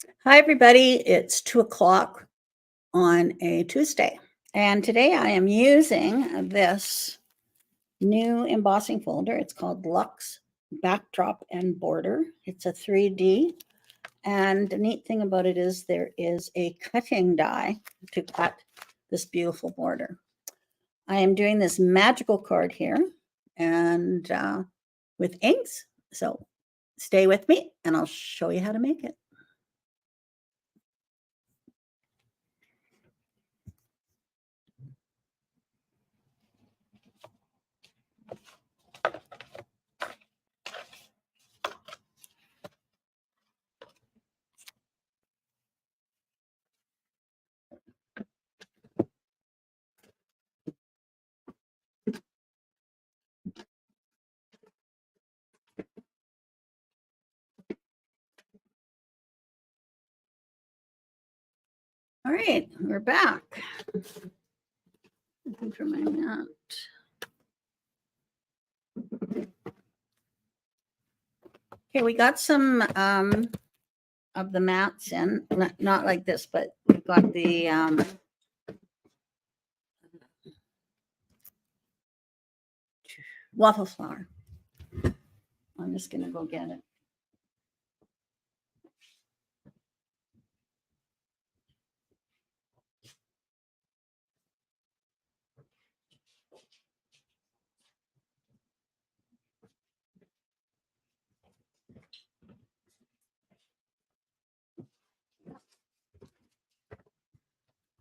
Hi, everybody. It's 2 o'clock on a Tuesday. And today I am using this new embossing folder. It's called Luxe Backdrop and Border. It's a 3D. And the neat thing about it is there is a cutting die to cut this beautiful border. I am doing this magical card here and with inks. So stay with me and I'll show you how to make it. All right, we're back. Looking for my mat. Okay, we got some of the mats in, not like this, but we've got the waffle flour. I'm just gonna go get it.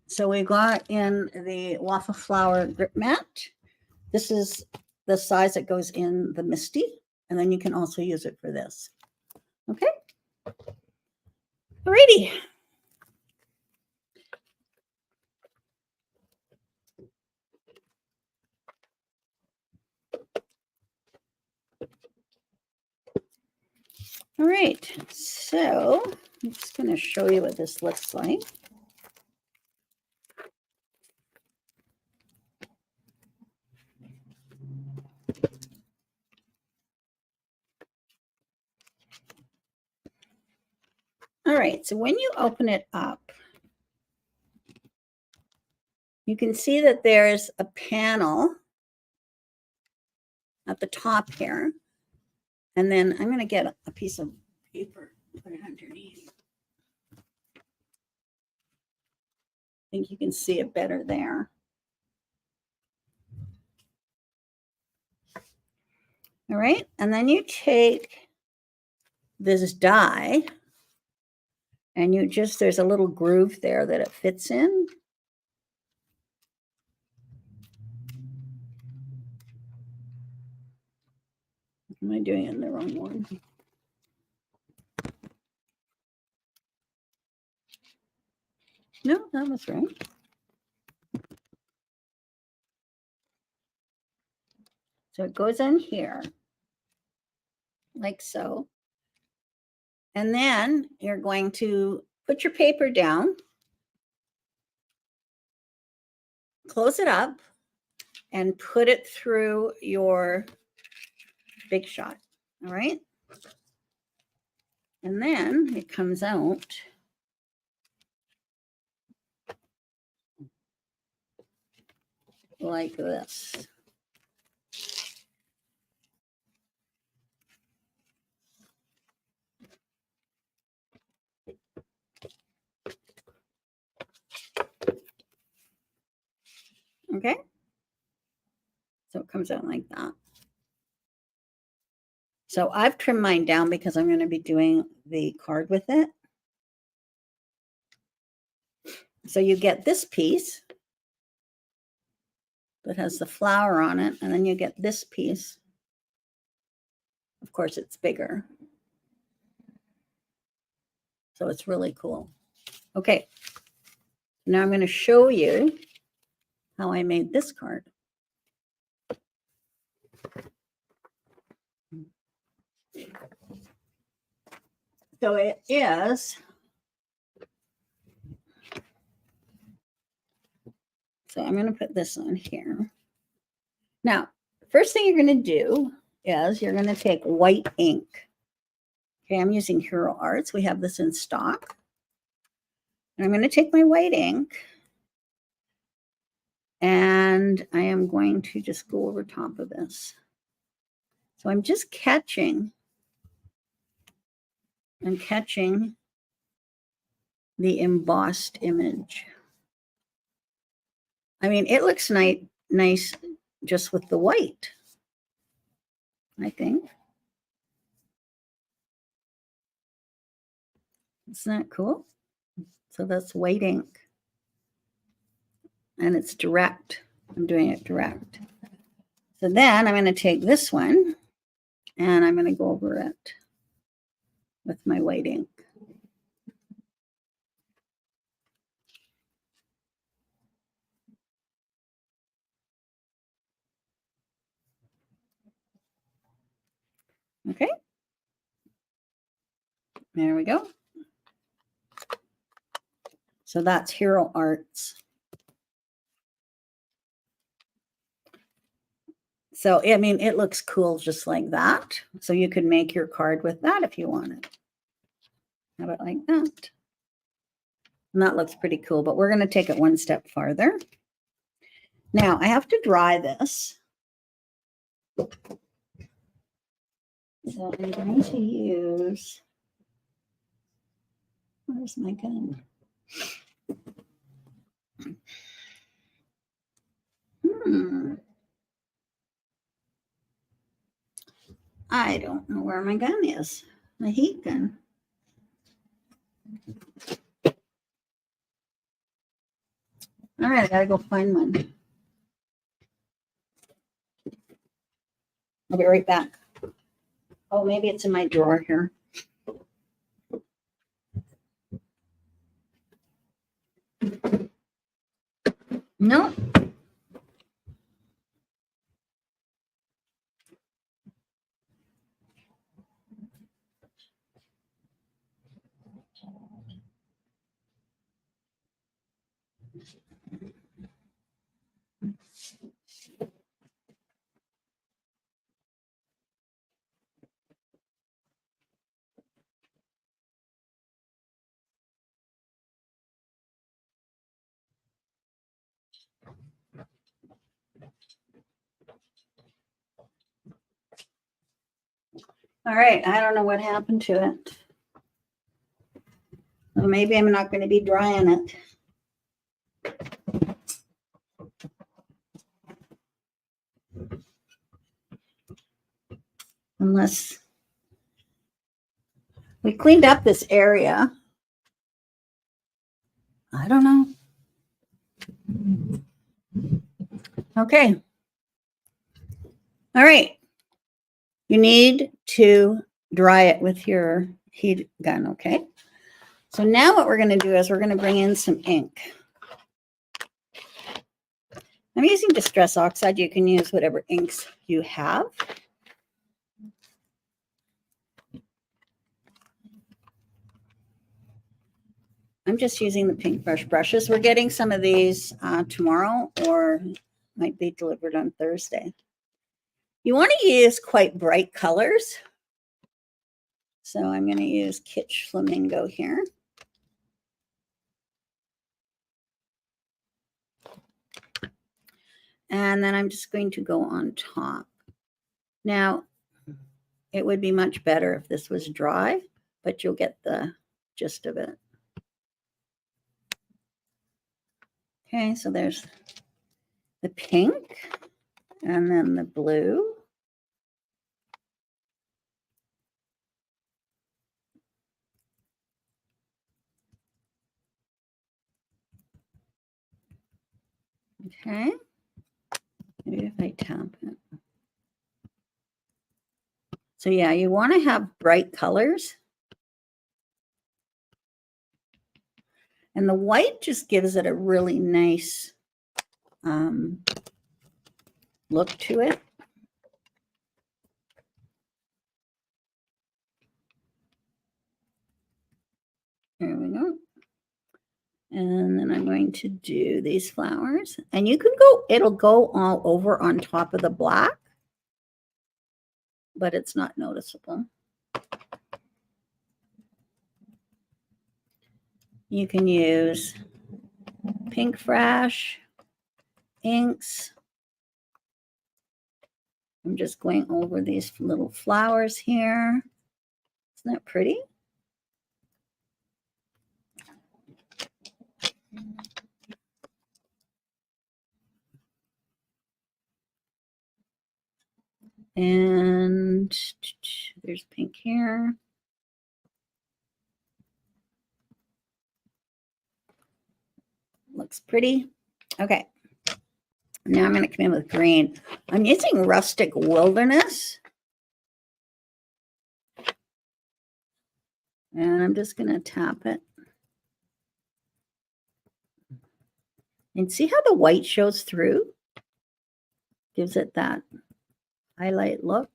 So we got in the waffle flour grip mat. This is the size that goes in the Misty, and then you can also use it for this. Okay. Alrighty. All right, so I'm just going to show you what this looks like. All right, so when you open it up, you can see that there's a panel at the top here. And then I'm going to get a piece of paper, put it underneath. I think you can see it better there. All right, and then you take this die and you just, there's a little groove there that it fits in. Am I doing it in the wrong one? No, that was right. So it goes in here, like so. And then you're going to put your paper down, close it up, and put it through your Big Shot. All right. And then it comes out like this. Okay. So it comes out like that. So I've trimmed mine down because I'm going to be doing the card with it. So you get this piece that has the flower on it, and then you get this piece. Of course, it's bigger. So it's really cool. Okay. Now I'm going to show you how I made this card. So it is, so I'm going to put this on here. Now, first thing you're going to do is you're going to take white ink. Okay, I'm using Hero Arts. We have this in stock. I'm going to take my white ink and I am going to just go over top of this. So I'm just catching the embossed image. I mean, it looks nice just with the white, I think. Isn't that cool? So that's white ink. And it's direct. I'm doing it direct. So then I'm going to take this one and I'm going to go over it with my white ink. Okay. There we go. So that's Hero Arts. So, I mean, it looks cool just like that. So you could make your card with that if you wanted. How about like that? And that looks pretty cool, but we're going to take it one step farther. Now, I have to dry this. So I'm going to use, where's my gun? I don't know where my gun is. My heat gun. All right, I gotta go find one. I'll be right back. Oh, maybe it's in my drawer here. No. All right, I don't know what happened to it. Well, maybe I'm not going to be drying it. Unless we cleaned up this area. I don't know. Okay. All right. You need to dry it with your heat gun, okay? So now what we're going to do is we're going to bring in some ink. I'm using Distress Oxide. You can use whatever inks you have. I'm just using the pink brushes. We're getting some of these tomorrow or might be delivered on Thursday. You want to use quite bright colors. So I'm going to use Kitsch Flamingo here. And then I'm just going to go on top. Now, it would be much better if this was dry, but you'll get the gist of it. Okay, so there's the pink and then the blue. Okay, maybe if I tap it. So yeah, you want to have bright colors. And the white just gives it a really nice look to it. There we go. And then I'm going to do these flowers. And you can go, it'll go all over on top of the black, but it's not noticeable. You can use Pink Fresh inks. I'm just going over these little flowers here. Isn't that pretty? And there's pink here. Looks pretty. Okay. Now I'm going to come in with green. I'm using Rustic Wilderness. And I'm just going to tap it. And see how the white shows through? Gives it that highlight look.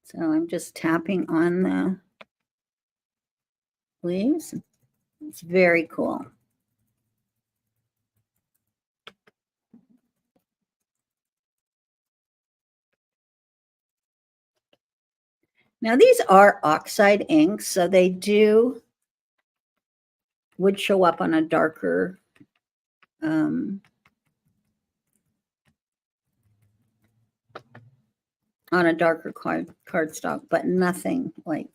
So I'm just tapping on the leaves. It's very cool. Now these are oxide inks, so they would show up on a darker cardstock, but nothing like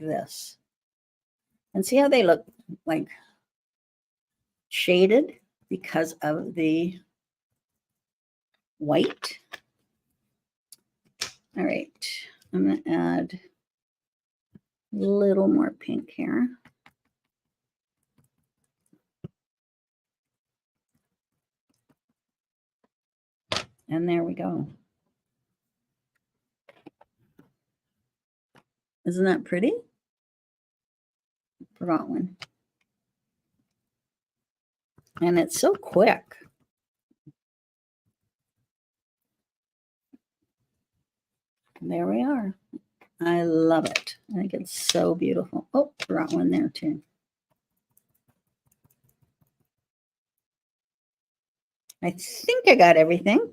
this. And see how they look like shaded because of the white. All right, I'm going to add a little more pink here. And there we go. Isn't that pretty? Forgot one. And it's so quick. And there we are. I love it. I think it's so beautiful. Oh, forgot one there too. I think I got everything.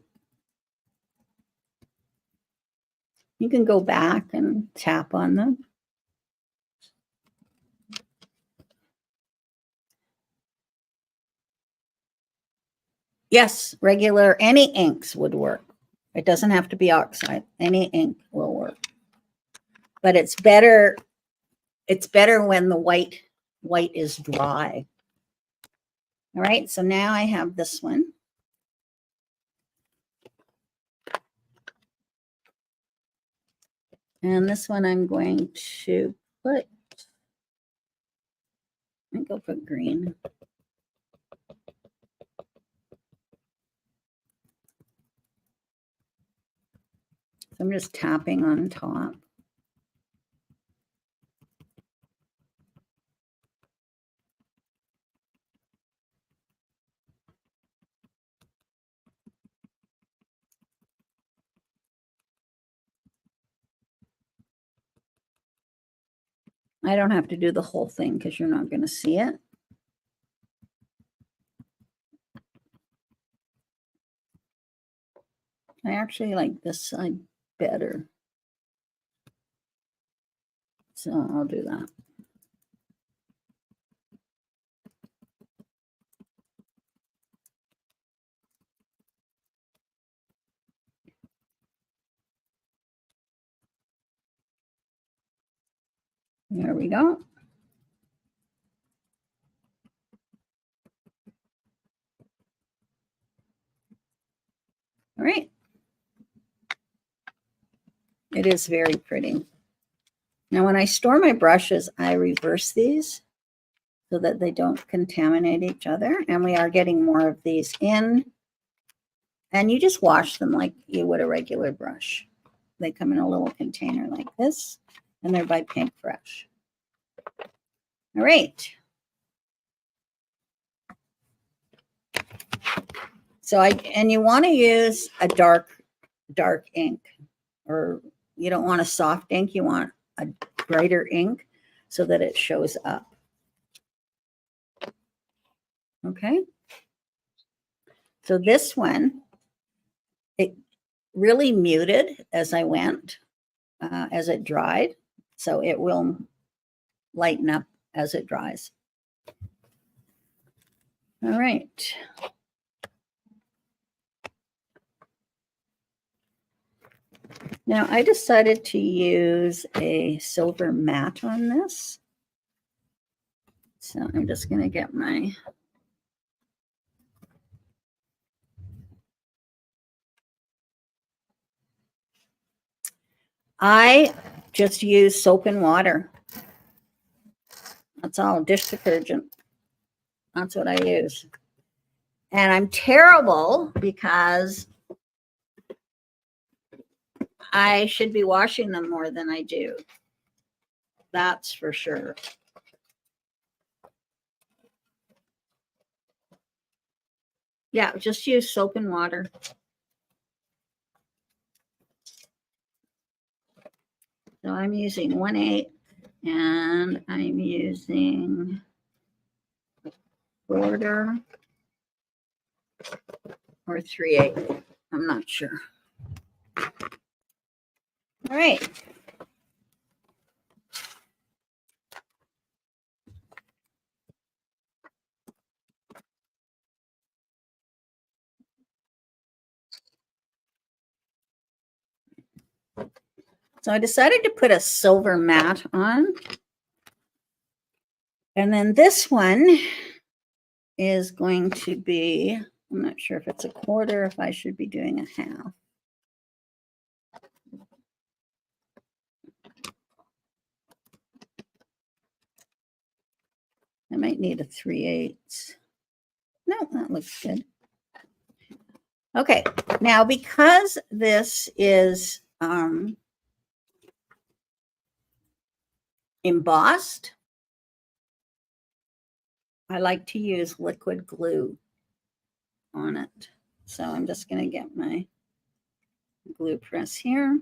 You can go back and tap on them. Yes, regular, any inks would work. It doesn't have to be oxide. Any ink will work. But it's better when the white is dry. All right, so now I have this one. And this one I'm going to put, I think I'll put green. So I'm just tapping on top. I don't have to do the whole thing because you're not going to see it. I actually like this side better. So I'll do that. There we go. All right. It is very pretty. Now, when I store my brushes, I reverse these so that they don't contaminate each other. And we are getting more of these in. And you just wash them like you would a regular brush. They come in a little container like this, and they're by Pink Fresh. All right. So and you want to use a dark ink, or you don't want a soft ink. You want a brighter ink so that it shows up. Okay. So this one, it really muted as I went, as it dried. So it will lighten up as it dries. All right. Now I decided to use a silver matte on this. So I'm just going to get my I just use soap and water. That's all, dish detergent. That's what I use. And I'm terrible because I should be washing them more than I do. That's for sure. Yeah, just use soap and water. So I'm using 1/8 and I'm using 1/4 or 3/8. I'm not sure. All right. So I decided to put a silver matte on. And then this one is going to be, I'm not sure if it's 1/4, if I should be doing 1/2. I might need a 3/8. No, that looks good. Okay, now because this is embossed, I like to use liquid glue on it. So I'm just going to get my glue press here.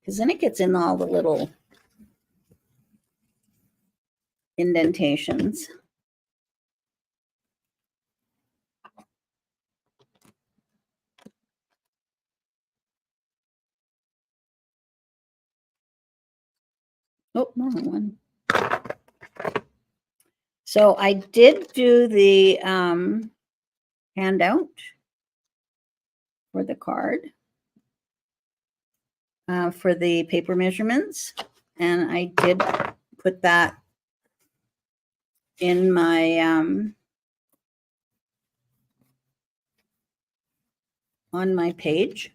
Because then it gets in all the little indentations. Oh, wrong one. So I did do the handout for the card for the paper measurements, and I did put that in my on my page.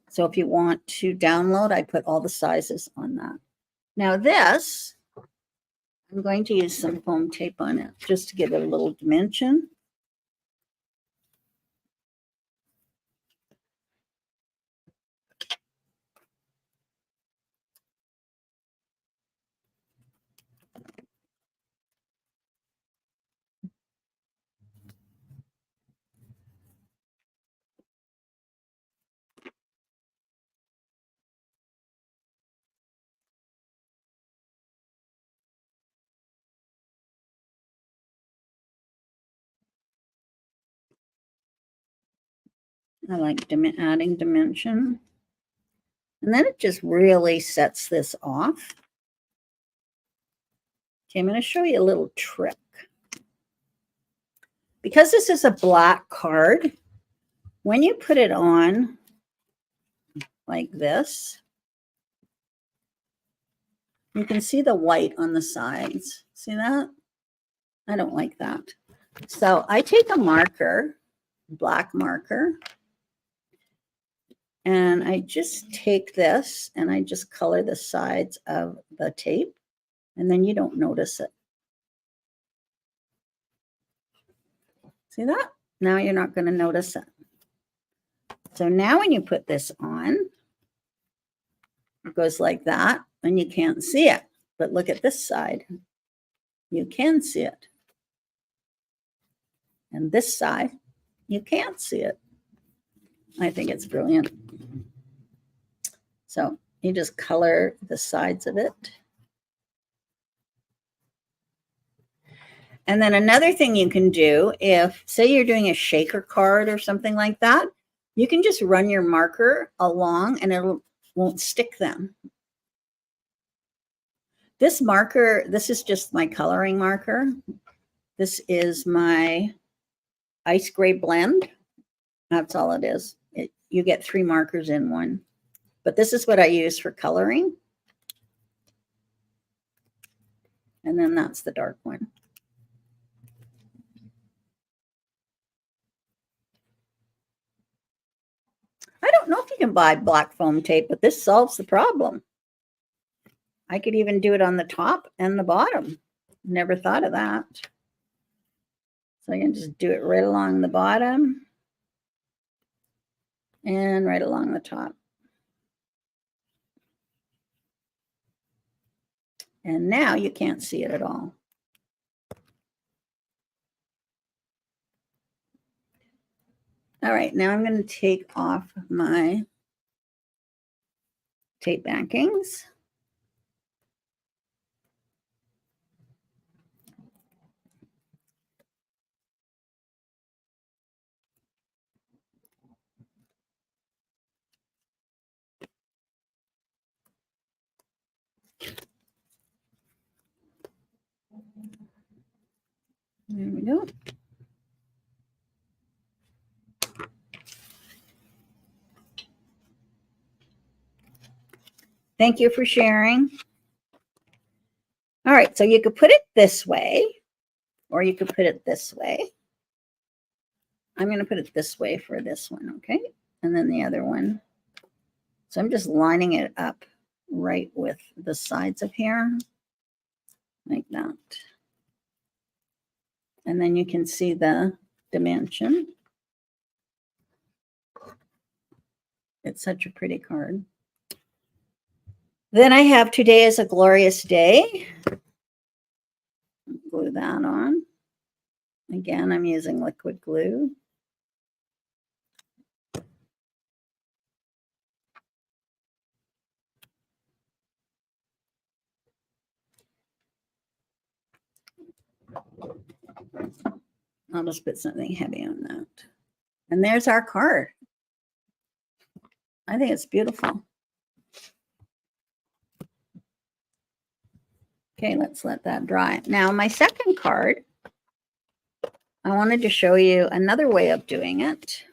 So if you want to download, I put all the sizes on that. Now this, I'm going to use some foam tape on it just to give it a little dimension. I like adding dimension. And then it just really sets this off. Okay, I'm going to show you a little trick. Because this is a black card, when you put it on like this, you can see the white on the sides. See that? I don't like that. So I take a marker, black marker, and I just take this and I just color the sides of the tape, and then you don't notice it. See that? Now you're not going to notice it. So now when you put this on, it goes like that, and you can't see it. But look at this side. You can see it. And this side, you can't see it. I think it's brilliant. So you just color the sides of it. And then another thing you can do, if say you're doing a shaker card or something like that, you can just run your marker along and it won't stick them. This marker, this is just my coloring marker. This is my ice gray blend. That's all it is. You get 3 markers in one. But this is what I use for coloring. And then that's the dark one. I don't know if you can buy black foam tape, but this solves the problem. I could even do it on the top and the bottom. Never thought of that. So I can just do it right along the bottom and right along the top. And now you can't see it at all. All right, now I'm going to take off my tape backings. There we go. Thank you for sharing. All right, so you could put it this way, or you could put it this way. I'm going to put it this way for this one, okay? And then the other one. So I'm just lining it up right with the sides of here, like that. And then you can see the dimension. It's such a pretty card. Then I have Today is a Glorious Day. Glue that on. Again, I'm using liquid glue. I'll just put something heavy on that. And there's our card. I think it's beautiful. Okay, let's let that dry. Now, my second card, I wanted to show you another way of doing it.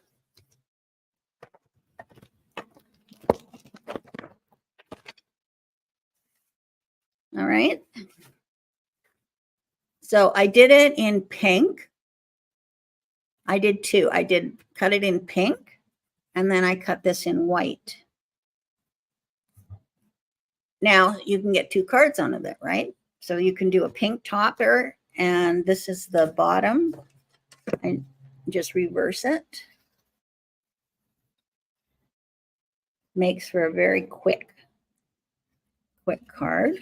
All right. So I did it in pink. I did 2. I did cut it in pink, and then I cut this in white. Now you can get 2 cards out of it, right? So you can do a pink topper, and this is the bottom. And just reverse it. Makes for a very quick card.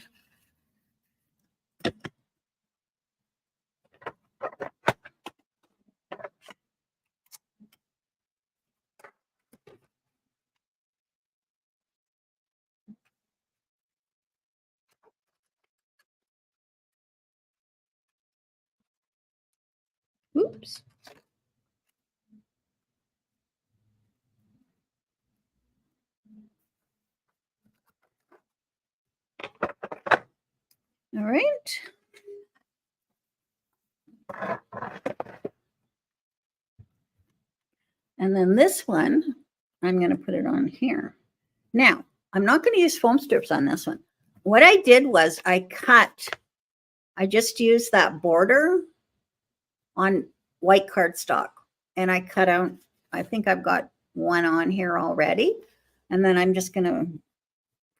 Oops. All right. And then this one, I'm going to put it on here. Now, I'm not going to use foam strips on this one. What I did was I just used that border on white cardstock, and I cut out, I think I've got one on here already. And then I'm just going to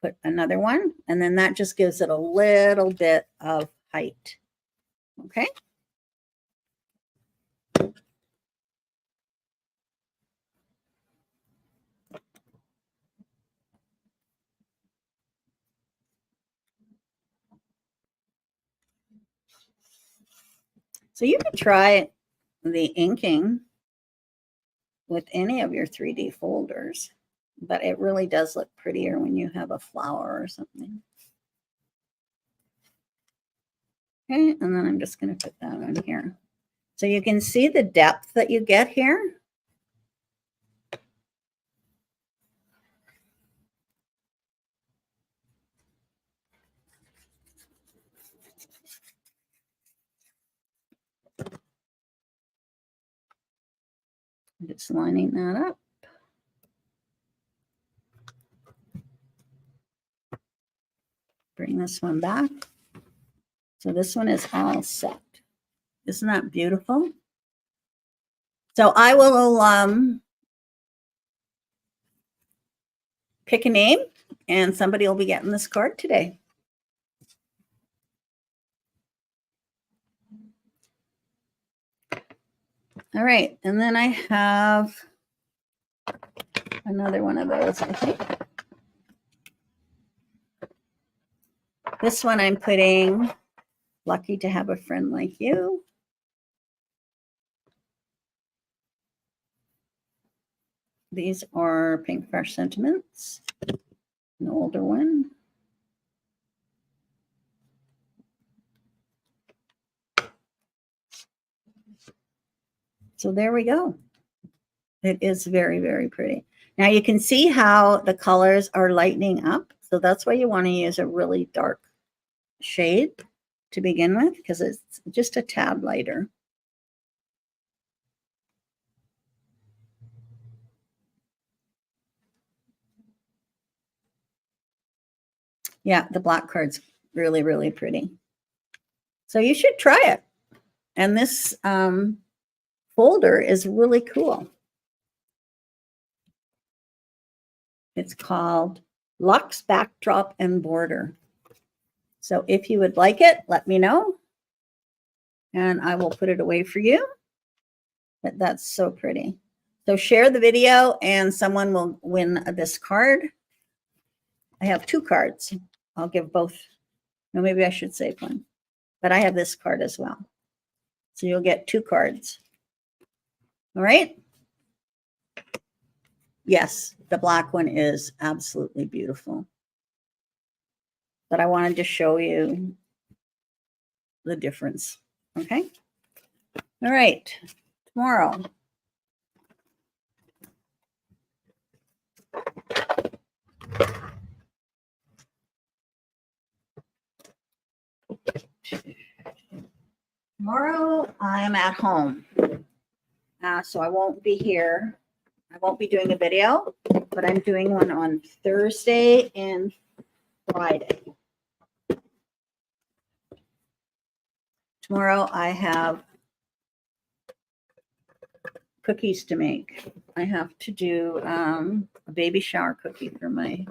put another one, and then that just gives it a little bit of height. Okay. So you could try the inking with any of your 3D folders, but it really does look prettier when you have a flower or something. Okay, and then I'm just going to put that on here. So you can see the depth that you get here. Just lining that up. Bring this one back. So this one is all set. Isn't that beautiful? So I will pick a name and somebody will be getting this card today. All right, and then I have another one of those, I think. This one I'm putting, lucky to have a friend like you. These are Pink Fresh Sentiments, an older one. So there we go. It is very, very pretty. Now you can see how the colors are lightening up. So that's why you want to use a really dark shade to begin with, because it's just a tad lighter. Yeah, the black card's really, really pretty. So you should try it. And this folder is really cool. It's called Luxe Backdrop and Border. So if you would like it, let me know. And I will put it away for you. But that's so pretty. So share the video and someone will win this card. I have 2 cards. I'll give both. No, maybe I should save one. But I have this card as well. So you'll get 2 cards. All right. Yes, the black one is absolutely beautiful. But I wanted to show you the difference. Okay. All right. Tomorrow. Tomorrow I'm at home. So I won't be here. I won't be doing a video, but I'm doing one on Thursday and Friday. Tomorrow I have cookies to make. I have to do a baby shower cookie for my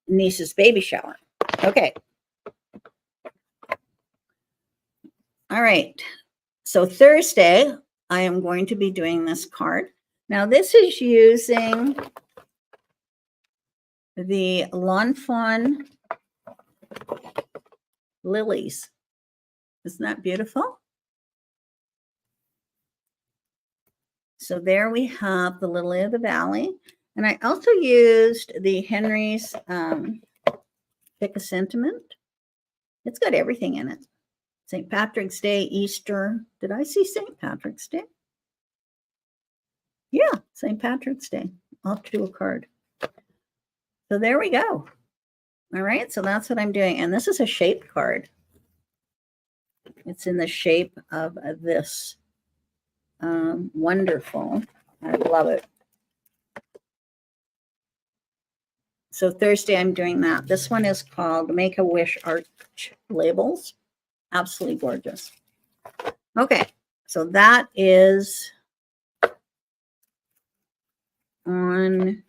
niece's baby shower. Okay. All right. So Thursday, I am going to be doing this card. Now this is using the Lawn Fawn lilies. Isn't that beautiful? So there we have the Lily of the Valley. And I also used the Henry's Pick a Sentiment. It's got everything in it. St. Patrick's Day, Easter. Did I see St. Patrick's Day? Yeah, St. Patrick's Day. I'll have to do a card. So there we go. All right, so that's what I'm doing. And this is a shape card. It's in the shape of this. Wonderful. I love it. So Thursday, I'm doing that. This one is called Make-A-Wish Arch Labels. Absolutely gorgeous. Okay, so that is on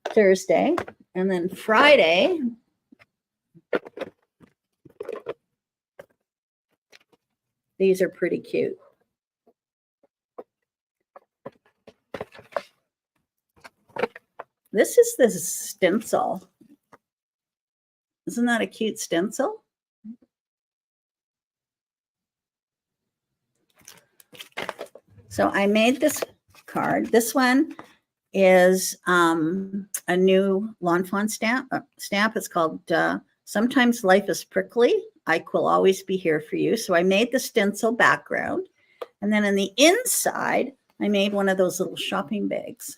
Thursday. And then Friday, these are pretty cute. This is the stencil. Isn't that a cute stencil? So I made this card. This one is a new Lawn Fawn stamp. It's called Sometimes Life is Prickly. I will always be here for you. So I made the stencil background. And then on the inside, I made one of those little shopping bags.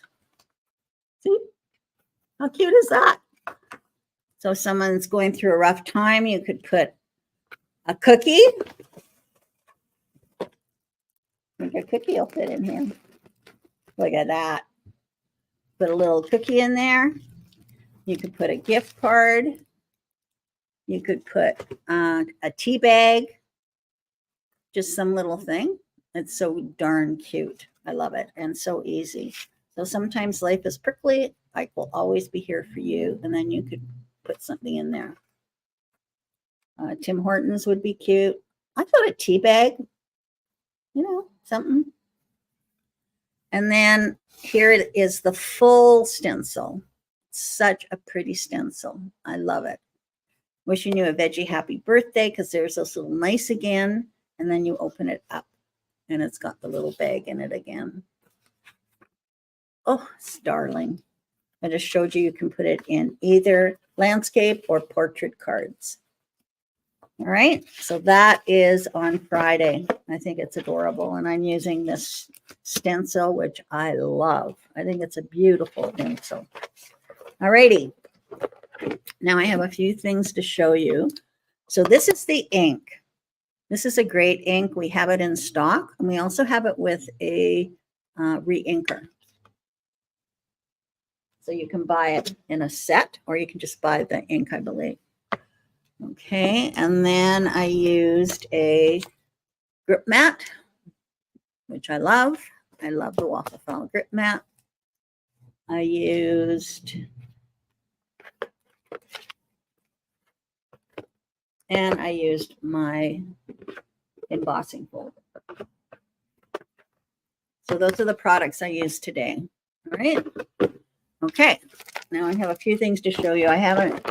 See? How cute is that? So if someone's going through a rough time, you could put a cookie. I think a cookie will fit in here. Look at that. Put a little cookie in there. You could put a gift card. You could put a tea bag. Just some little thing. It's so darn cute. I love it. And so easy. So sometimes life is prickly. I will always be here for you. And then you could put something in there. Tim Hortons would be cute. I thought a tea bag, you know, something. And then here it is, the full stencil. Such a pretty stencil. I love it. Wishing you a veggie happy birthday, because there's this little nice again. And then you open it up and it's got the little bag in it again. Oh, it's darling. I just showed you can put it in either landscape or portrait cards. All right, so that is on Friday. I think it's adorable, and I'm using this stencil, which I love. I think it's a beautiful stencil. All righty, now I have a few things to show you. So this is the ink. This is a great ink. We have it in stock, and we also have it with a re-inker. So you can buy it in a set, or you can just buy the ink, I believe. Okay, and then I used a grip mat, which I love. I love the waffle file grip mat. I used, and I used my embossing folder. So those are the products I used today. All right. Okay, now I have a few things to show you. I haven't,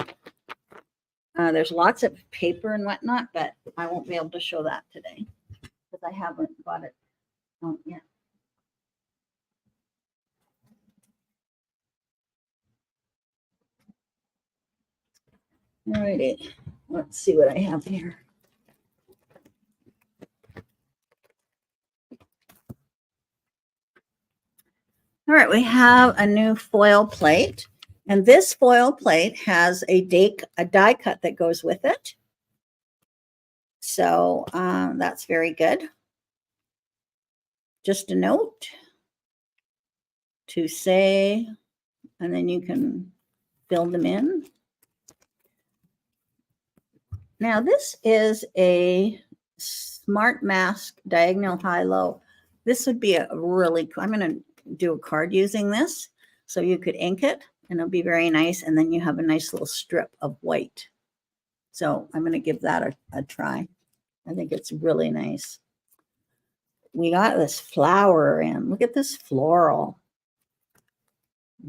there's lots of paper and whatnot, but I won't be able to show that today because I haven't got it yet. All righty, let's see what I have here. All right, we have a new foil plate, and this foil plate has a die cut that goes with it. So that's very good. Just a note to say, and then you can fill them in. Now this is a Smart Mask diagonal high-low. This would be a really cool, I'm going to do a card using this. So you could ink it and it'll be very nice. And then you have a nice little strip of white. So I'm going to give that a try. I think it's really nice. We got this flower in. Look at this floral.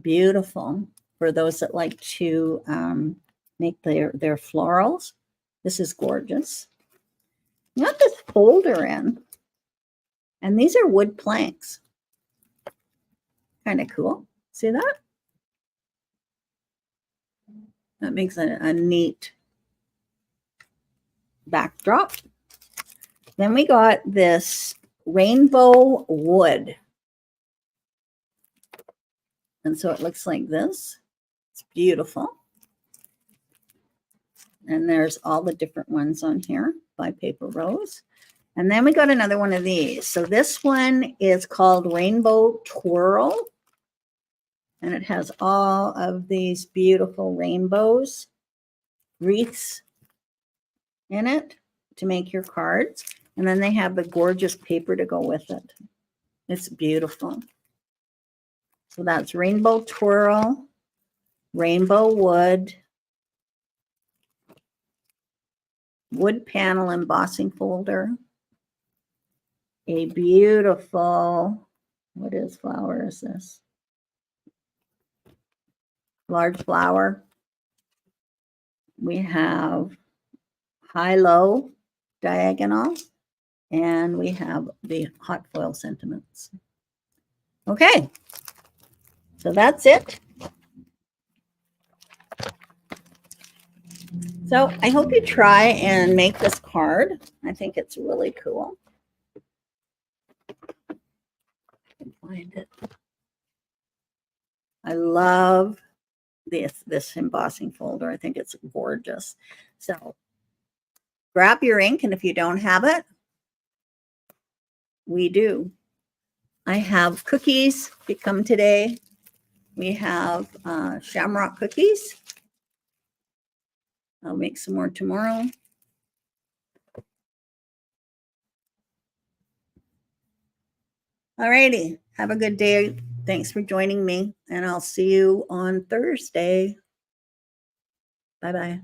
Beautiful. For those that like to make their florals. This is gorgeous. We got this folder in. And these are wood planks. Kind of cool. See that? That makes a neat backdrop. Then we got this rainbow wood. And so it looks like this. It's beautiful. And there's all the different ones on here by Paper Rose. And then we got another one of these. So this one is called Rainbow Twirl. And it has all of these beautiful rainbows, wreaths in it to make your cards. And then they have the gorgeous paper to go with it. It's beautiful. So that's Rainbow Twirl, Rainbow Wood, wood panel embossing folder, a beautiful, what is flower is this? Large flower. We have high-low diagonal. And we have the hot foil sentiments. Okay, so that's it. So I hope you try and make this card. I think it's really cool. I can find it. I love this embossing folder. I think it's gorgeous. So grab your ink, and if you don't have it, we do. I have cookies that come today. We have shamrock cookies. I'll make some more tomorrow. All righty. Have a good day. Thanks for joining me, and I'll see you on Thursday. Bye-bye.